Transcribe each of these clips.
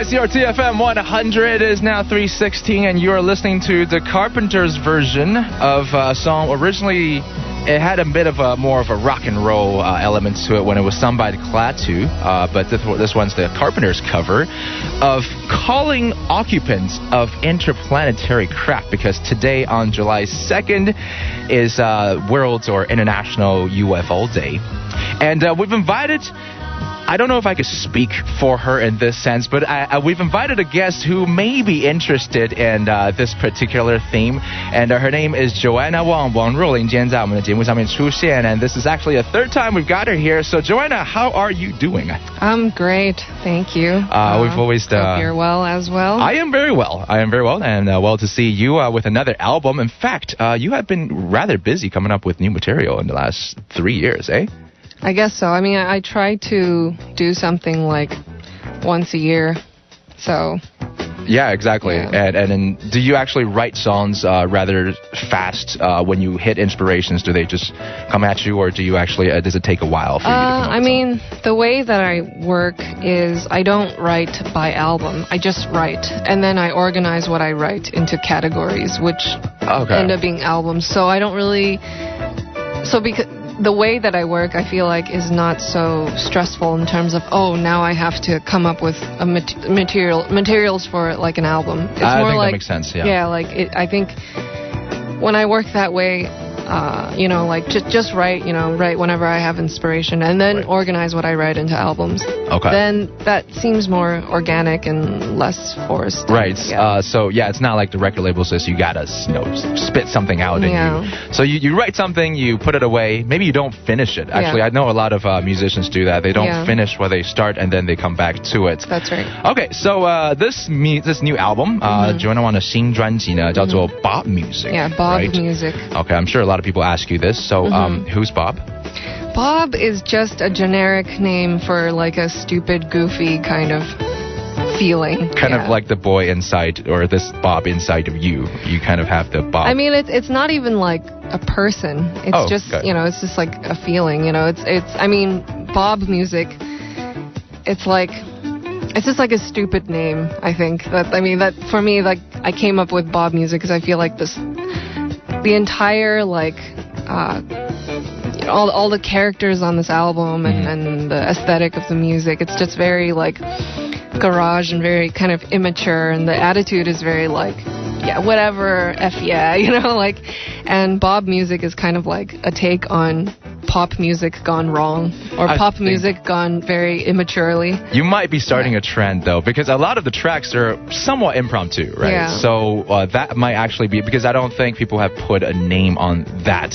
ICRT FM 100 is now 3:16, and you are listening to the Carpenters version of a song. Originally, it had a bit of more of a rock and roll element to it when it was sung by the Klaatu, but this one's the Carpenters cover of Calling Occupants of Interplanetary Craft, because today on July 2nd is World or International UFO Day. And we've invited, I don't know if I could speak for her in this sense, but we've invited a guest who may be interested in this particular theme. And her name is Joanna Wang. Wang Ruling 今天在我们的节目上面出现, and this is actually a third time we've got her here. So Joanna, how are you doing? I'm great, thank you. We've always hope you're well as well. I am very well, and well to see you with another album. In fact, you have been rather busy coming up with new material in the last 3 years, eh? I guess so. I mean, I try to do something like once a year, so... Yeah, exactly. Yeah. And do you actually write songs rather fast when you hit inspirations? Do they just come at you, or do you actually does it take a while for you to come up with mean, the way that I work is I don't write by album. I just write, and then I organize what I write into categories, which end up being albums. So I don't really... So because... The way that I work, I feel like, is not so stressful in terms of, now I have to come up with a materials for like an album. It's I more think like, that makes sense, yeah. Yeah, I think when I work that way, just write whenever I have inspiration, and then organize what I write into albums. Okay. Then that seems more organic and less forced. Right. Yeah. So it's not like the record label says you gotta, spit something out. And you write something, you put it away. Maybe you don't finish it. Actually, I know a lot of musicians do that. They don't finish what they start, and then they come back to it. That's right. Okay, so this new album, Joanna Wang 的新专辑呢，叫做 Bob Music. Yeah, Bob right? Music. Okay, I'm sure a lot of people ask you this. So, who's Bob? Bob is just a generic name for like a stupid, goofy kind of feeling. Kind of like the boy inside, or this Bob inside of you. You kind of have the Bob. I mean, it's not even like a person. It's just, it's just like a feeling, I mean, Bob Music, it's just like a stupid name, I think. That for me, like, I came up with Bob Music because I feel like the entire, like, all the characters on this album and the aesthetic of the music, it's just very, like, garage and very kind of immature, and the attitude is very, like, whatever, like, and Bob Music is kind of like a take on pop music gone wrong, or pop music gone very immaturely. You might be starting a trend, though, because a lot of the tracks are somewhat impromptu, right? Yeah. So that might actually be, because I don't think people have put a name on that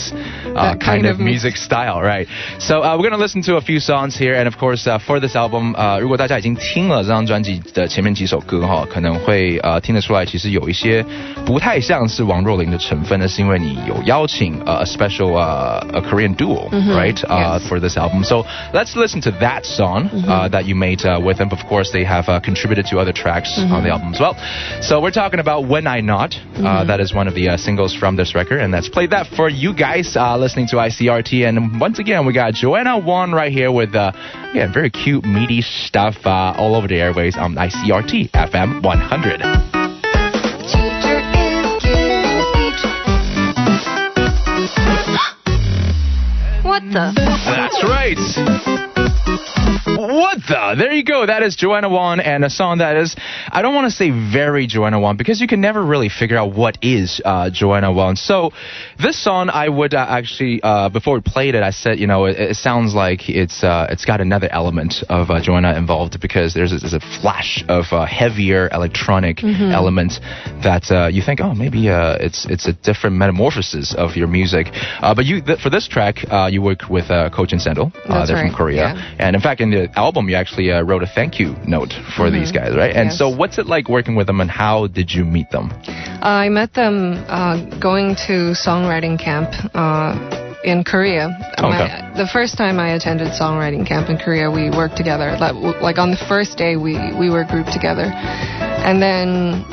kind of music style, right? So we're going to listen to a few songs here, and of course for this album, 如果大家已经听了这张专辑的前面几首歌哈，可能会听得出来，其实有一些不太像是王若琳的成分，那是因为你有邀请a special a Korean duo. Right, for this album. So let's listen to that song that you made with them. Of course, they have contributed to other tracks on the album as well. So we're talking about When I Not. That is one of the singles from this record, and let's play that for you guys listening to ICRT. And once again, we got Joanna Wang right here with very cute, meaty stuff all over the airways on ICRT FM 100. What the? That's right. What the? There you go. That is Joanna Wang, and a song that is, I don't want to say very Joanna Wang, because you can never really figure out what is Joanna Wang. So this song, I would actually, before we played it, I said, it sounds like it's got another element of Joanna involved, because there's a flash of heavier electronic element that you think, maybe it's a different metamorphosis of your music. But for this track, you work with Coach and Sandal. They're from Korea. Yeah. And in fact, in the album, you actually wrote a thank you note for these guys, right? And so what's it like working with them, and how did you meet them? I met them going to songwriting camp in Korea. The first time I attended songwriting camp in Korea, we worked together. Like on the first day, we were grouped together. And then,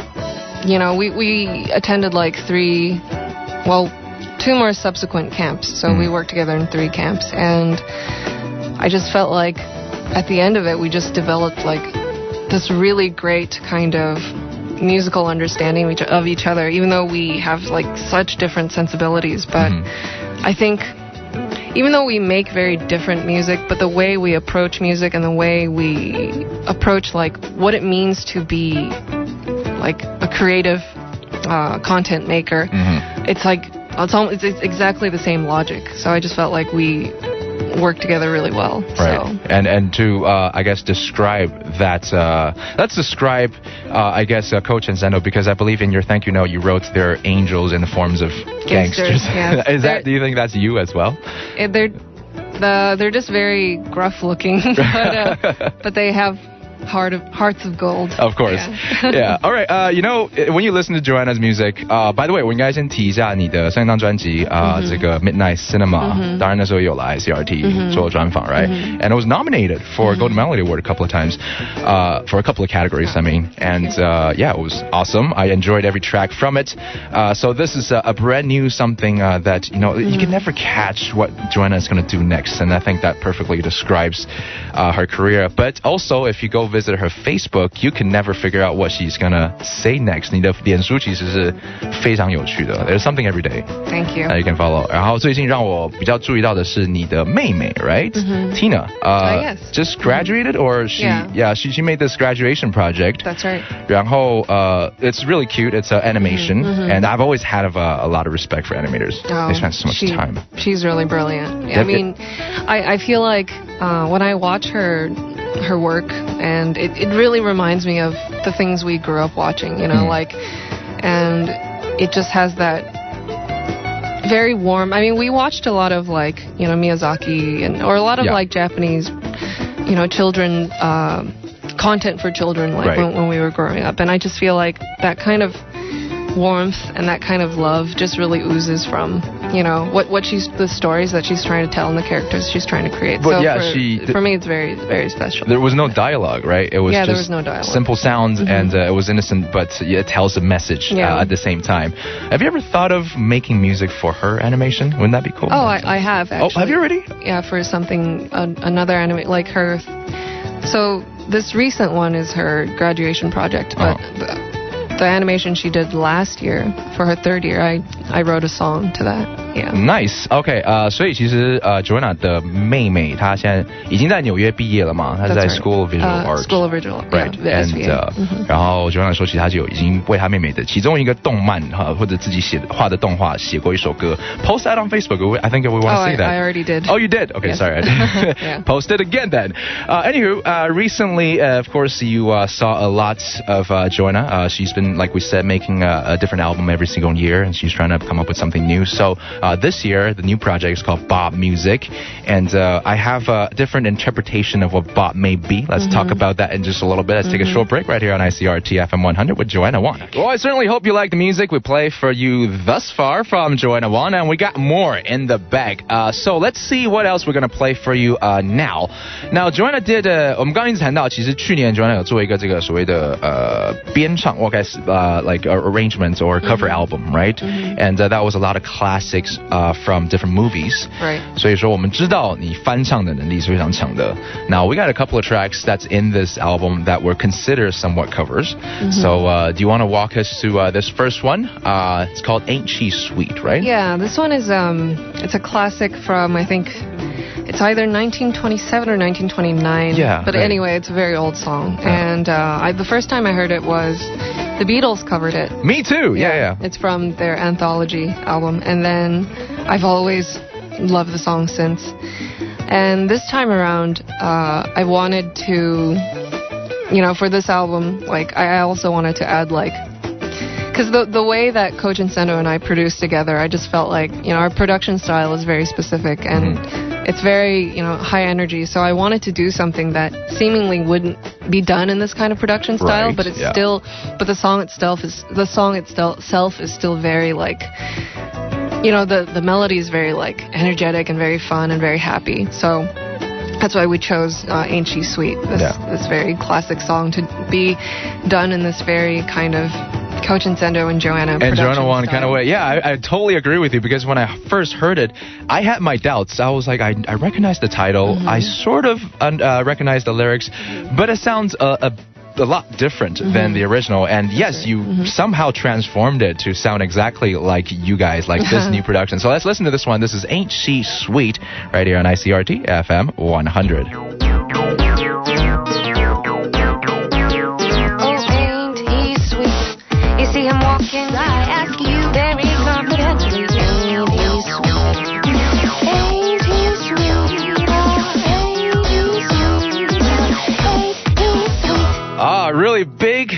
we attended like 2 more subsequent camps. So we worked together in 3 camps. And I just felt like at the end of it, we just developed like this really great kind of musical understanding of each other, even though we have like such different sensibilities. But I think even though we make very different music, but the way we approach music and the way we approach like what it means to be like a creative content maker, it's like it's exactly the same logic. So I just felt like we work together really well. Right. So. And to I guess describe that, let's describe I guess Coach and Zendo, because I believe in your thank you note you wrote they're angels in the forms of gangsters. Yes. Do you think that's you as well? They're just very gruff looking, but they have hearts of gold. Of course. Yeah. All right. When you listen to Joanna's music, by the way, 我应该先提一下你的上一张专辑这个 Midnight Cinema， 当然那时候有来 ICRT 做专访 right? And it was nominated for a Golden Melody Award a couple of times, for a couple of categories, I mean. And yeah, it was awesome. I enjoyed every track from it. So this is a brand new something that, you can never catch what Joanna is going to do next. And I think that perfectly describes her career. But also, if you go visit her Facebook, you can never figure out what she's gonna say next. 你的脸书其实是非常有趣的 There's something every day. Thank you. That you can follow. 然后最近让我比较注意到的是你的妹妹 right? Tina. Yes. Just graduated or she made this graduation project. That's right. 然后it's really cute. It's an animation. And I've always had a lot of respect for animators. They spend so much time. She's really brilliant. I mean, I feel like when I watch her work, and it really reminds me of the things we grew up watching, like, and it just has that very warm, I mean, we watched a lot of like, Miyazaki or a lot of like Japanese, children, content for children, like when we were growing up. And I just feel like that kind of warmth and that kind of love just really oozes from the stories that she's trying to tell and the characters she's trying to create. But so for me it's very, very special. There was no dialogue, right? It was just there was no dialogue. Simple sounds and it was innocent, but it tells a message at the same time. Have you ever thought of making music for her animation? Wouldn't that be cool? Oh, I have actually. Oh, have you already? Yeah, for something another anime like her. So this recent one is her graduation project, but the animation she did last year for her third year, I wrote a song to that. Yeah. Nice. Okay. 所以其实Joanna 的妹妹她现在已经在纽约毕业了嘛？她是在 School of Visual Arts. School of Visual, right? And 然后 Joanna 说，其实她就已经为她妹妹的其中一个动漫或者自己画的动画写过一首歌。Post that on Facebook. I think we want to see that. I already did. Oh, you did? Okay, sorry. Post it again then. Anywho, recently, of course, you saw a lot of Joanna. She's been, like we said, making a different album every single year, and she's trying to come up with something new. So this year, the new project is called Bop Music, and I have a different interpretation of what Bop may be. Let's talk about that in just a little bit. Let's take a short break right here on ICRT FM 100 with Joanna Wang. Well, I certainly hope you like the music we play for you thus far from Joanna Wang, and we got more in the bag. So let's see what else we're going to play for you now. Now, Joanna did, 我们刚刚一直谈到，其实去年 Joanna 有做一个这个所谓的编唱，或该是like arrangements or cover album, right? And that was a lot of classics from different movies. Right. 所以说我们知道你翻唱的能力是非常强的。Now we got a couple of tracks that's in this album that were considered somewhat covers. So do you want to walk us to this first one? It's called Ain't She Sweet, right? Yeah, this one is it's a classic from, I think it's either 1927 or 1929. Yeah. But anyway, it's a very old song. And the first time I heard it was the Beatles covered it. Me too. Yeah. It's from their anthology album. And then I've always loved the song since. And this time around, I wanted to, for this album, like, I also wanted to add, like, because the way that Coach and Sendo and I produced together, I just felt like, our production style is very specific and it's very, high energy. So I wanted to do something that seemingly wouldn't be done in this kind of production style, right, but it's still, but the song itself is still very like, the melody is very like energetic and very fun and very happy. So that's why we chose Ain't She Sweet, this very classic song to be done in this very kind of Coach and Sendo and Joanna and Joanna Wang kind of way. Yeah, I totally agree with you, because when I first heard it, I had my doubts. I was like, I recognize the title. I sort of recognize the lyrics, but it sounds a a lot different than the original. And yes, you somehow transformed it to sound exactly like you guys, like this new production. So let's listen to this one. This is Ain't She Sweet right here on ICRT FM 100. See him walking, I ask you very confidentially, ain't he sweet? Ain't he sweet? Ain't he sweet? Really big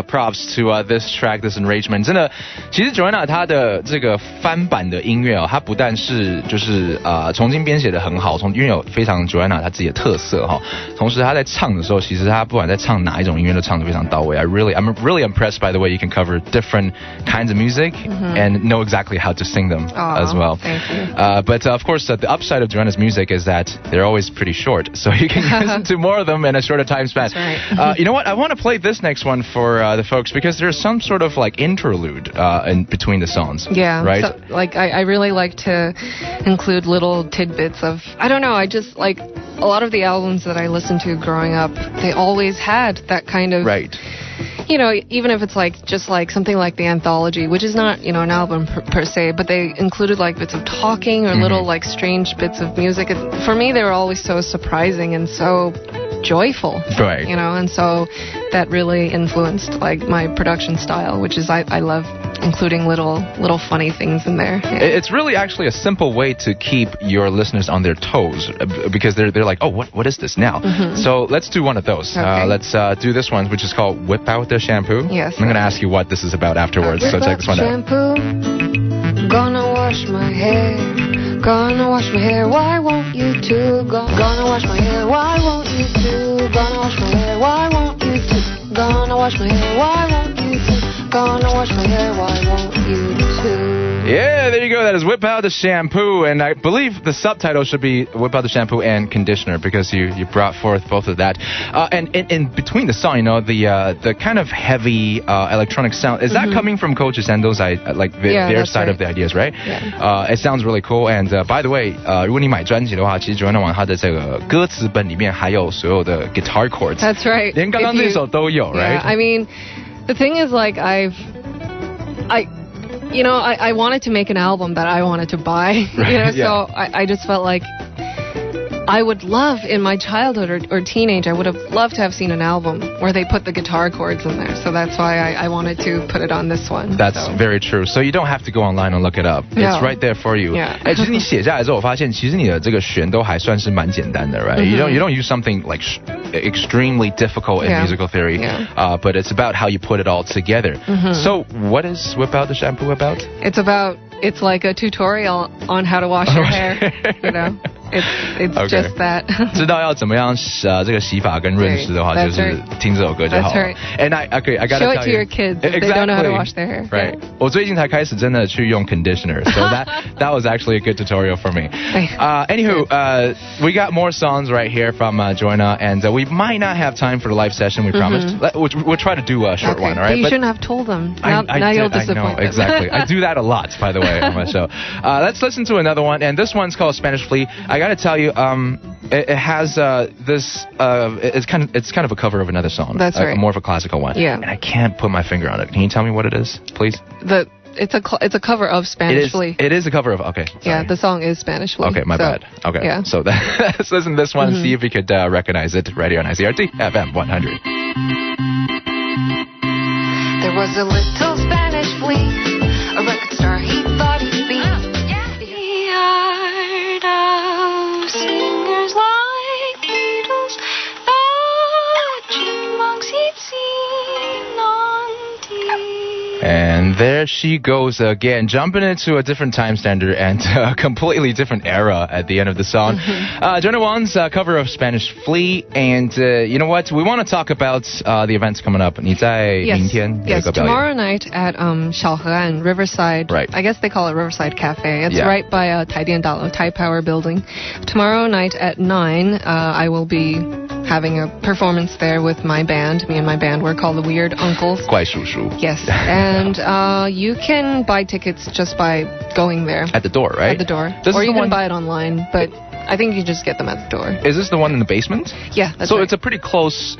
props to this track, this arrangement. 真的，其实 Joanna 她的这个翻版的音乐它不但是就是重新编写的很好，因为有非常 Joanna 她自己的特色哈。同时她在唱的时候，其实她不管在唱哪一种音乐都唱得非常到位。I'm really impressed by the way you can cover different kinds of music and know exactly how to sing them as well. Thank you. But of course, the upside of Joanna's music is that they're always pretty short, so you can listen to more of them in a shorter time span. That's right. You know what? I want to play this next one for the folks because there's some sort of like interlude in between the songs. Yeah. Right? So, like, I really like to include little tidbits of, I don't know, I just like a lot of the albums that I listened to growing up, they always had that kind of... Right. You know, even if it's like just like something like the anthology, which is not, you know, an album per se, but they included like bits of talking or little like strange bits of music. For me, they were always so surprising and so joyful. Right. You know, and so that really influenced like my production style, which is I love including little funny things in there. Yeah. It's really actually a simple way to keep your listeners on their toes because they're like, oh, what is this now? So let's do one of those. Okay. Let's do this one, which is called Whip Out the Shampoo. Yes. I'm going to ask you what this is about afterwards. So check this one out. Shampoo, gonna wash my hair. Gonna wash my hair, why won't you too? Gonna wash my hair, why won't you too? Gonna wash my hair, why won't you too? Gonna wash my hair, why won't you too? Gonna wash my hair, why won't you too? Yeah, there you go. That is Whip Out the Shampoo. And I believe the subtitle should be Whip Out the Shampoo and Conditioner because you brought forth both of that. And in between the song, you know, the kind of heavy electronic sound, is that coming from Coach Sando's side, like their side of the ideas, right? Yeah. It sounds really cool. And by the way, 如果你买专辑的话，其实 Joanna Wang 她的这个歌词本里面还有所有的 guitar chords. That's right. 连刚刚这首都有, right? Yeah, I mean, the thing is, like, I wanted to make an album that I wanted to buy, right, you know, so I just felt like I would love, in my childhood or teenage, I would have loved to have seen an album where they put the guitar chords in there. So that's why I wanted to put it on this one. That's very true. So you don't have to go online and look it up. No. It's right there for you. Yeah. 其实你写下来之后，我发现其实你的这个弦都还算是蛮简单的, right? You don't use something like extremely difficult in musical theory, but it's about how you put it all together. So what is Whip Out the Shampoo about? It's like a tutorial on how to wash your hair, you know. It's just that. 知道要怎么样这个洗发跟润湿的话，就是听这首歌就好了。That's right. And I gotta show tell it to your kids if they don't know how to wash their hair. Right. 我最近才开始真的去用 conditioner, so that was actually a good tutorial for me. Anywho, we got more songs right here from Joanna, and we might not have time for the live session. We promised. We'll try to do a short one, all right? You shouldn't have told them. Now you'll disappoint them. Exactly. I do that a lot, by the way, on my show. Let's listen to another one, and this one's called Spanish Flea. I gotta tell you, it has this. It's kind of a cover of another song. That's right. More of a classical one. Yeah. And I can't put my finger on it. Can you tell me what it is, please? It's a cover of Spanish Flea. It is a cover of. Okay. Sorry. Yeah, the song is Spanish Flea. Okay, my bad. Okay. Yeah. So let's listen to this one and see if we could recognize it right here on ICRT FM 100. There was a little Spanish flea, a record star he thought he'd be. The art of singers like Beatles, the chipmunks he'd seen on TV. And there she goes again, jumping into a different time standard and a completely different era at the end of the song. Joanna Wang's cover of Spanish Flea. And you know what? We want to talk about the events coming up. 你在明天有一个表演。 Tomorrow night at 小河岸 Riverside. Right. I guess they call it Riverside Cafe. It's right by Taidian Dalo, Tai Power Building. Tomorrow night at 9, I will be having a performance there with my band. Me and my band, we're called the Weird Uncles. 怪叔叔. Yes. And you can buy tickets just by going there. At the door, right? At the door. This or is you the can one... buy it online, but I think you just get them at the door. Is this the one in the basement? Yeah, that's so right. it's a pretty close,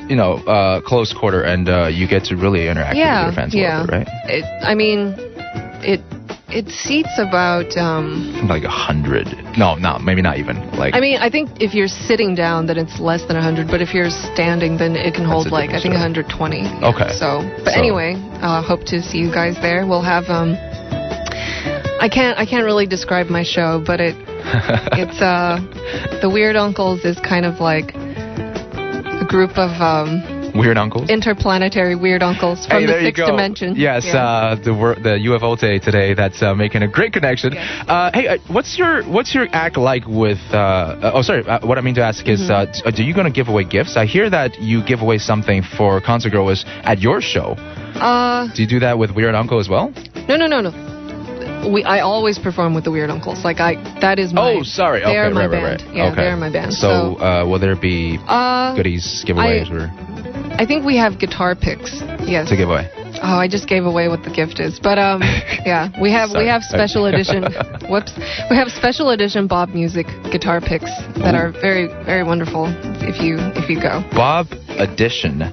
close quarter, and you get to really interact with your fans a little bit, right? It seats about like 100. No, maybe not even. Like, I think if you're sitting down, then it's less than 100. But if you're standing, then it can hold like I think 120. Yeah. Okay. But anyway, hope to see you guys there. We'll have I can't really describe my show, but it's the Weird Uncles is kind of like a group of weird uncles? Interplanetary weird uncles from the sixth dimension. Yes, the UFO today that's making a great connection. Yes. Hey, what's your act like with... what I mean to ask is, are you going to give away gifts? I hear that you give away something for Concert Goers at your show. Do you do that with Weird Uncle as well? No. I always perform with the Weird Uncles. That is my... Oh, sorry. They are my band. Right. Yeah, they are my band. So, will there be goodies, giveaways, or... I think we have guitar picks. Yes. To give away. Oh, I just gave away what the gift is. But yeah, we have special edition. Whoops. We have special edition Bob Music guitar picks that are very, very wonderful if you go. Bob edition.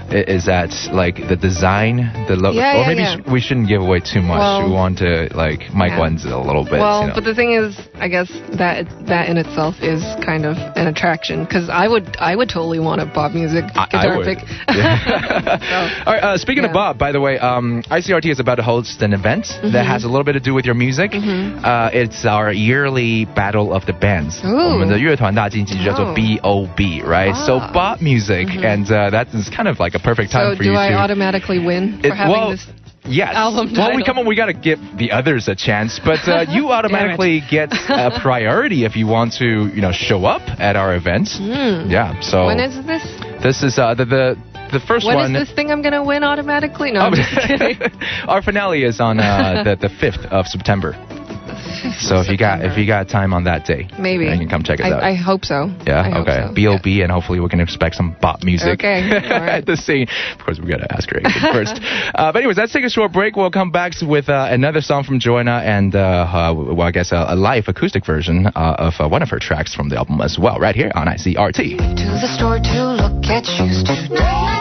Is that like the design, the logo? Yeah, or maybe we shouldn't give away too much. Well, we want to Mike ones a little bit. Well, but the thing is, I guess that in itself is kind of an attraction, because I would totally want a Bob Music guitar pick. Yeah. All right. Speaking of Bob, by the way, ICRT is about to host an event that has a little bit to do with your music. It's our yearly Battle of the Bands. 我们的乐团大竞技叫做 BOB, right? So Bob Music, and that is kind of like a perfect time for you to... So do I automatically win for having this album title? Well, we got to give the others a chance, but you automatically get a priority if you want to, show up at our event. Yeah, so... When is this? This is the first one... When is this thing I'm going to win automatically? No, I'm just kidding. Our finale is on the 5th of September. So if you got time on that day, maybe you can come check us out. I hope so. Yeah. Okay. BOB, and hopefully we can expect some Bob music. Okay. All right. At the scene. Of course, we gotta ask her first. But anyways, let's take a short break. We'll come back with another song from Joanna, and I guess a live acoustic version of one of her tracks from the album as well, right here on ICRT. To the store to look at shoes tonight.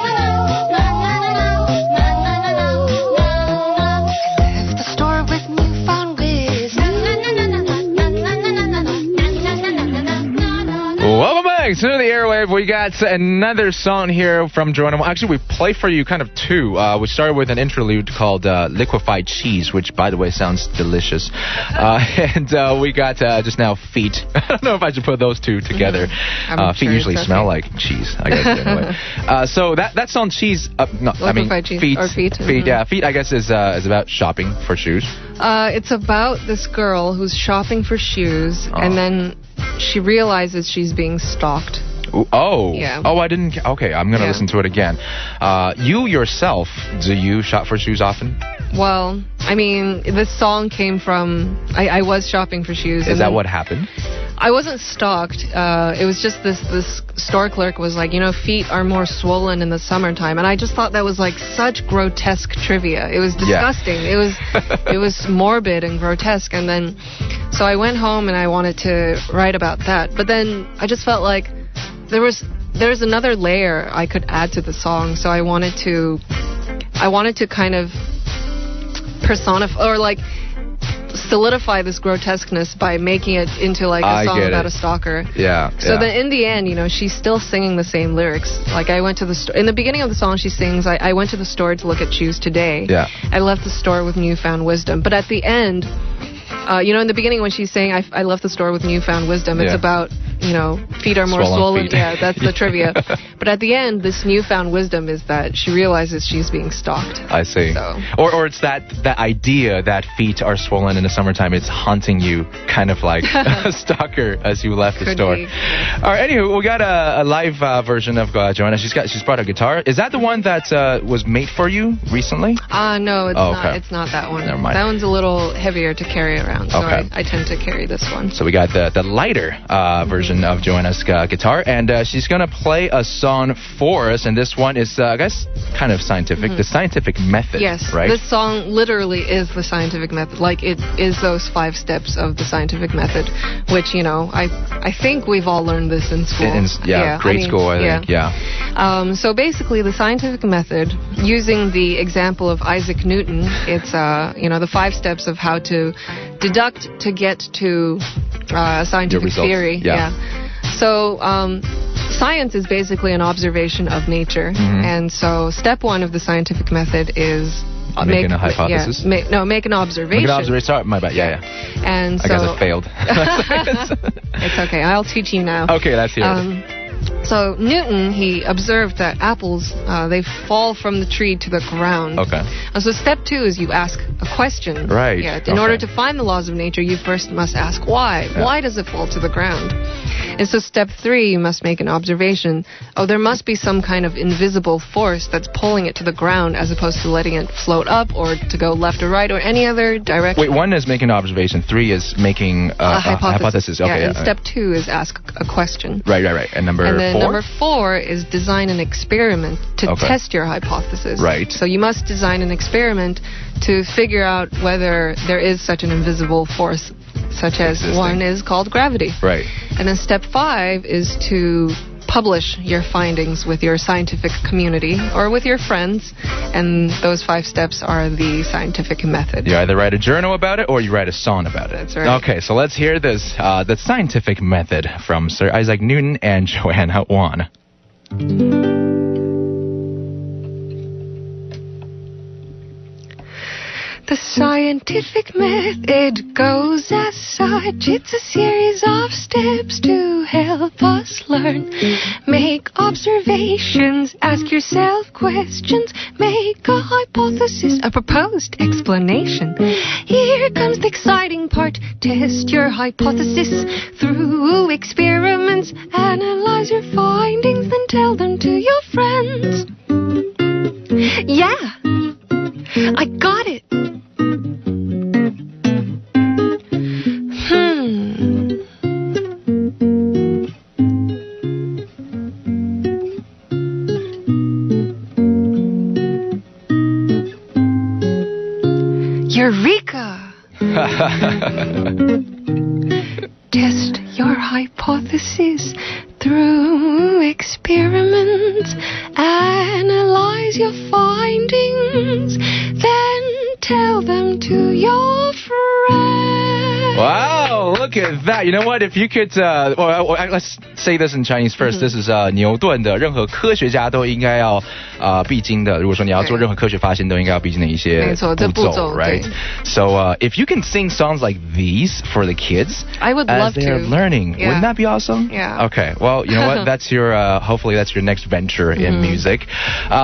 Welcome back to the airwave. We got another song here from Joanna. Actually, we played for you kind of two. We started with an interlude called Liquefied Cheese, which, by the way, sounds delicious. And we got just now Feet. I don't know if I should put those two together. Feet usually smell like cheese, I guess. Anyway. So that song, Cheese... Cheese. Or Feet. Feet, yeah. Feet, I guess, is about shopping for shoes. It's about this girl who's shopping for shoes, and then she realizes she's being stalked. Oh. Yeah. Oh, I didn't... Okay, I'm going to listen to it again. You yourself, do you shop for shoes often? Well, this song came from... I was shopping for shoes. Is that what happened? I wasn't stalked. It was just this store clerk was like, feet are more swollen in the summertime. And I just thought that was like such grotesque trivia. It was disgusting. Yeah. It was morbid and grotesque. And then, so I went home and I wanted to write about that. But then I just felt like there's another layer I could add to the song. So I wanted to kind of personify, or like solidify this grotesqueness by making it into like a song about a stalker. Yeah. So then in the end, she's still singing the same lyrics. Like I went to the store. In the beginning of the song, she sings, I went to the store to look at shoes today. Yeah. I left the store with newfound wisdom. But at the end, in the beginning when she's saying, I left the store with newfound wisdom, it's about, feet are more swollen. Yeah, that's the trivia. But at the end, this newfound wisdom is that she realizes she's being stalked. I see. So. Or it's that idea that feet are swollen in the summertime. It's haunting you, kind of like a stalker as you left the store. Be. All right. Anywho, we got a live version of Joanna. She's brought a guitar. Is that the one that was made for you recently? No, it's not. It's not that one. Never mind. That one's a little heavier to carry around. So I tend to carry this one. So we got the lighter version version of Joanna's guitar, and she's gonna play a song for us, and this one is, I guess, kind of scientific. The scientific method. Yes, right? This song literally is the scientific method. Like, it is those 5 steps of the scientific method, which, you know, I think we've all learned this in school. Grade school, I think. Yeah. So basically, the scientific method, using the example of Isaac Newton, it's the 5 steps of how to deduct to get to scientific theory. Yeah. So science is basically an observation of nature, and so step 1 of the scientific method is making a hypothesis. Make an observation. Make an observation. Sorry, my bad. Yeah. And I guess I failed. It's okay. I'll teach you now. Okay, let's hear it. So Newton, he observed that apples, they fall from the tree to the ground. Okay. So step 2 is you ask a question. Right. Yeah. In order to find the laws of nature, you first must ask why. Yeah. Why does it fall to the ground? And so step 3, you must make an observation. Oh, there must be some kind of invisible force that's pulling it to the ground as opposed to letting it float up or to go left or right or any other direction. Wait, 1 is making an observation. 3 is making a hypothesis. Okay, and step 2 is ask a question. Right. And number 4 is design an experiment to test your hypothesis. Right. So you must design an experiment to figure out whether there is such an invisible force, such as one is called gravity. Right. And then step 5 is to publish your findings with your scientific community or with your friends, and those 5 steps are the scientific method. You either write a journal about it or you write a song about it. That's right. Okay, so let's hear this, the scientific method from Sir Isaac Newton and Joanna Wang. The scientific method goes as such. It's a series of steps to help us learn. Make observations, ask yourself questions, make a hypothesis, a proposed explanation. Here comes the exciting part. Test your hypothesis through experiments. Analyze your findings, then tell them to your friends. Yeah, I got it. Eureka! Test your hypothesis through experiments. Analyze your findings. Then tell them to your friends. Wow, look at that. You know what? If you could, let's say this in Chinese first. This is 牛顿的任何科学家都应该要必经的。如果说你要做任何科学发现，都应该要必经的一些步骤 right? So if you can sing songs like these for the kids, I would love to. As they're learning, wouldn't that be awesome? Yeah. Okay. Well, you know what? That's your hopefully that's your next venture in music.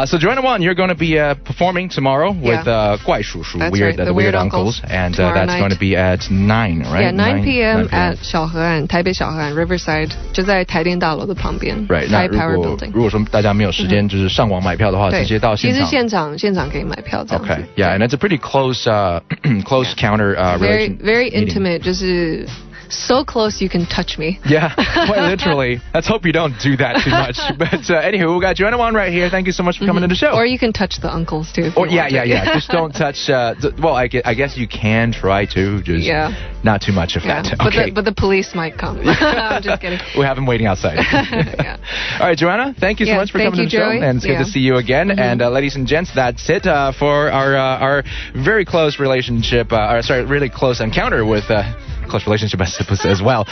So Joanna Wang, you're going to be performing tomorrow with 怪叔叔, the Weird Uncles, and that's going to be at 9, right? Yeah, 9 p.m. at 小河岸, 台北小河岸 Riverside, 就在台电大楼的旁边 Right. High Power Building. 如果说大家没有时间就是上网买票的话，直接到现场。其实现场可以买票这样子。Okay. Yeah, and it's a pretty close counter relation. Very intimate, 就是 so close you can touch me. Yeah, quite literally. Let's hope you don't do that too much. But anywho, we got Joanna Wang right here. Thank you so much for coming to the show. Or you can touch the uncles too. Or yeah. Just don't touch. Well, I guess you can try to. Just not too much of that. Okay. But the police might come. I'm just kidding. We have them waiting outside. All right, Joanna. Thank you so much for coming to the show, and it's good to see you again. And ladies and gents, that's it for our very close relationship. Really close encounter with. Close relationship as well.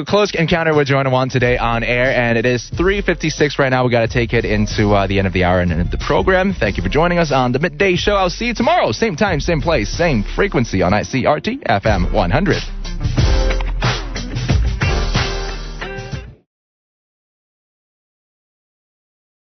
Close encounter with Joanna Wang today on air, and it is 3:56 right now. We got to take it into the end of the hour and end of the program. Thank you for joining us on the Midday Show. I'll see you tomorrow, same time, same place, same frequency on ICRT FM 100.